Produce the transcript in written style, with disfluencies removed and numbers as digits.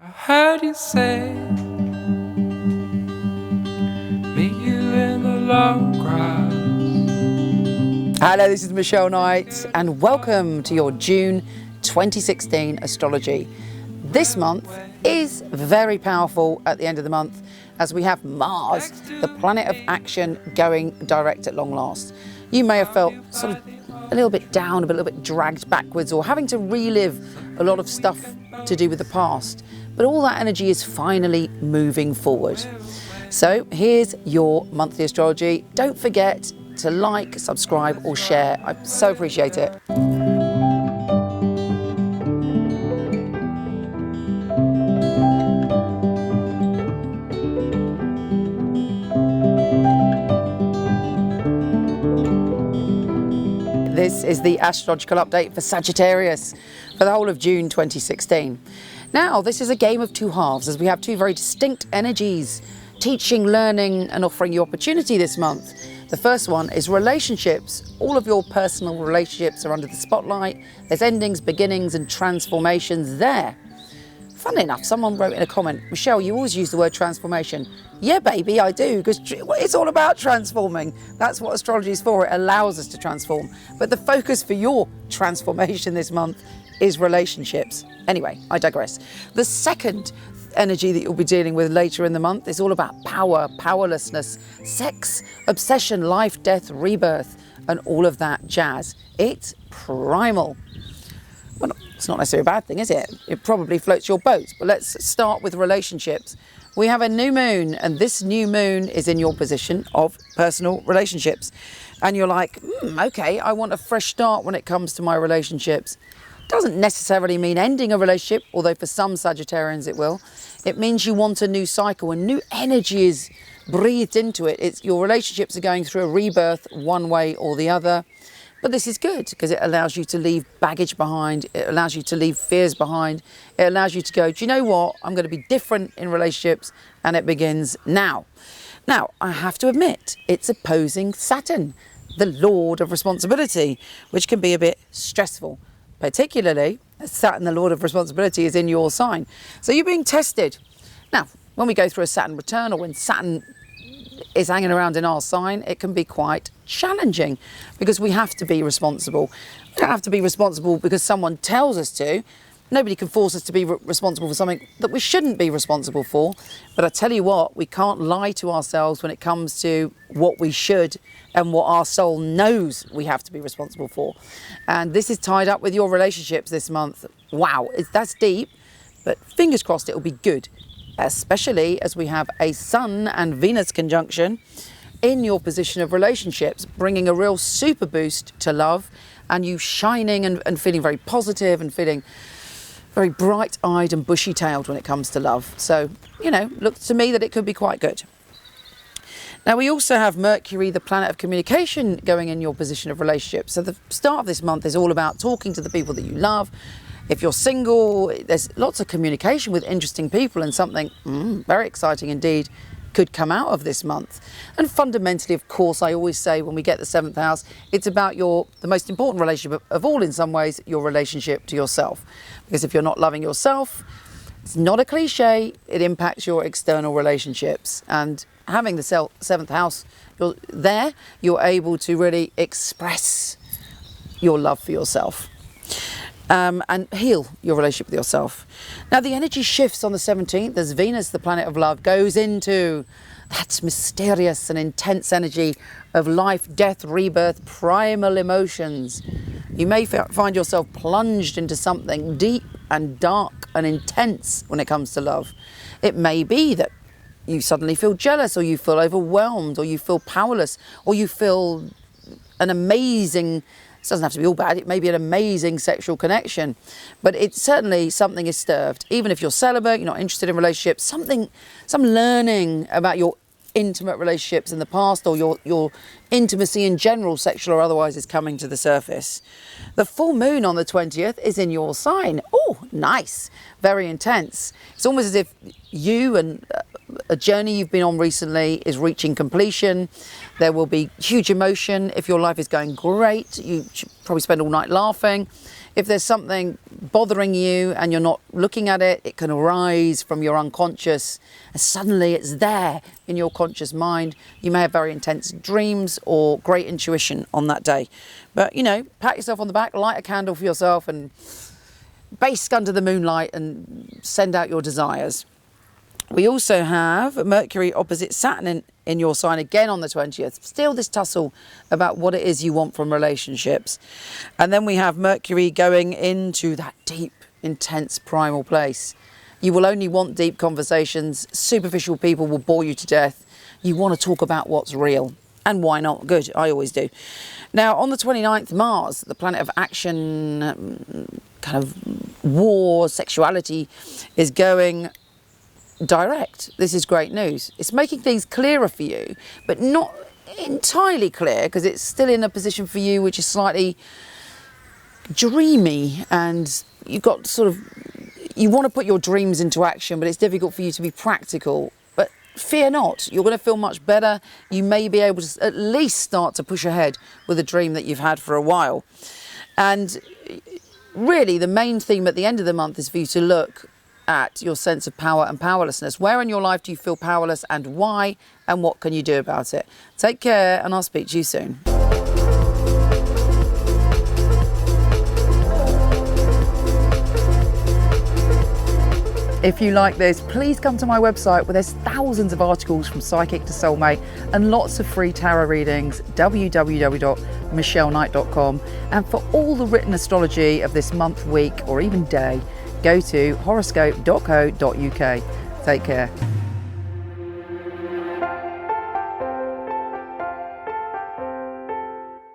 I heard you say, meet you in the long grass. Hello, this is Michele Knight and welcome to your June 2016 astrology. This month is very powerful at the end of the month as we have Mars, the planet of action, going direct at long last. You may have felt sort of a little bit down, a little bit dragged backwards, or having to relive a lot of stuff to do with the past. But all that energy is finally moving forward. So here's your monthly astrology. Don't forget to like, subscribe or share. I so appreciate it. This is the astrological update for Sagittarius for the whole of June 2016. Now, this is a game of two halves as we have two very distinct energies, teaching, learning and offering you opportunity this month. The first one is relationships. All of your personal relationships are under the spotlight. There's endings, beginnings and transformations there. Funnily enough, someone wrote in a comment, Michele, you always use the word transformation. Yeah, baby, I do, because it's all about transforming. That's what astrology is for. It allows us to transform. But the focus for your transformation this month is relationships. Anyway, I digress. The second energy that you'll be dealing with later in the month is all about power, powerlessness, sex, obsession, life, death, rebirth, and all of that jazz. It's primal. Well, it's not necessarily a bad thing, is it? It probably floats your boat. But let's start with relationships. We have a new moon, and this new moon is in your position of personal relationships. And you're like, okay, I want a fresh start when it comes to my relationships. Doesn't necessarily mean ending a relationship, although for some Sagittarians it will. It means you want a new cycle, and new energy is breathed into it. It's your relationships are going through a rebirth one way or the other. But this is good because it allows you to leave baggage behind. It allows you to leave fears behind. It allows you to go, do you know what? I'm going to be different in relationships, and it begins now. Now, I have to admit, it's opposing Saturn, the Lord of responsibility, which can be a bit stressful, particularly as Saturn, the Lord of responsibility, is in your sign. So you're being tested. Now, when we go through a Saturn return or when Saturn is hanging around in our sign, it can be quite challenging because we have to be responsible. We don't have to be responsible because someone tells us to. Nobody can force us to be responsible for something that we shouldn't be responsible for. But I tell you what, we can't lie to ourselves when it comes to what we should and what our soul knows we have to be responsible for. And this is tied up with your relationships this month. Wow, that's deep, but fingers crossed it will be good, especially as we have a Sun and Venus conjunction in your position of relationships, bringing a real super boost to love and you shining and feeling very positive and feeling very bright-eyed and bushy-tailed when it comes to love. So, you know, looks to me that it could be quite good. Now, we also have Mercury, the planet of communication, going in your position of relationships. So the start of this month is all about talking to the people that you love. If you're single, there's lots of communication with interesting people, and something very exciting indeed could come out of this month. And fundamentally, of course, I always say when we get the 7th house, it's about the most important relationship of all in some ways, your relationship to yourself. Because if you're not loving yourself, it's not a cliche, it impacts your external relationships. And having the 7th house you're able to really express your love for yourself. And heal your relationship with yourself. Now, the energy shifts on the 17th as Venus, the planet of love, goes into that mysterious and intense energy of life, death, rebirth, primal emotions. You may find yourself plunged into something deep and dark and intense when it comes to love. It may be that you suddenly feel jealous, or you feel overwhelmed, or you feel powerless, or you feel an amazing, it doesn't have to be all bad, it may be an amazing sexual connection, but it's certainly something is stirred. Even if you're celibate, you're not interested in relationships, some learning about your intimate relationships in the past, or your intimacy in general, sexual or otherwise, is coming to the surface. The full moon on the 20th is in your sign. Oh, nice, very intense. It's almost as if you and a journey you've been on recently is reaching completion. There will be huge emotion. If your life is going great, you should probably spend all night laughing. If there's something bothering you and you're not looking at it, it can arise from your unconscious and suddenly it's there in your conscious mind. You may have very intense dreams or great intuition on that day. But, you know, pat yourself on the back, light a candle for yourself and bask under the moonlight and send out your desires. We also have Mercury opposite Saturn in your sign again on the 20th. Still this tussle about what it is you want from relationships. And then we have Mercury going into that deep, intense primal place. You will only want deep conversations. Superficial people will bore you to death. You want to talk about what's real. And why not? Good, I always do. Now, on the 29th, Mars, the planet of action, kind of war, sexuality, is going direct. This is great news. It's making things clearer for you, but not entirely clear because it's still in a position for you which is slightly dreamy, and you've got sort of, you want to put your dreams into action, but it's difficult for you to be practical. But fear not, you're going to feel much better. You may be able to at least start to push ahead with a dream that you've had for a while. And really the main theme at the end of the month is for you to look at your sense of power and powerlessness. Where in your life do you feel powerless and why, and what can you do about it? Take care, and I'll speak to you soon. If you like this, please come to my website where there's thousands of articles from psychic to soulmate and lots of free tarot readings, www.michelleknight.com. And for all the written astrology of this month, week, or even day, go to horoscope.co.uk. Take care.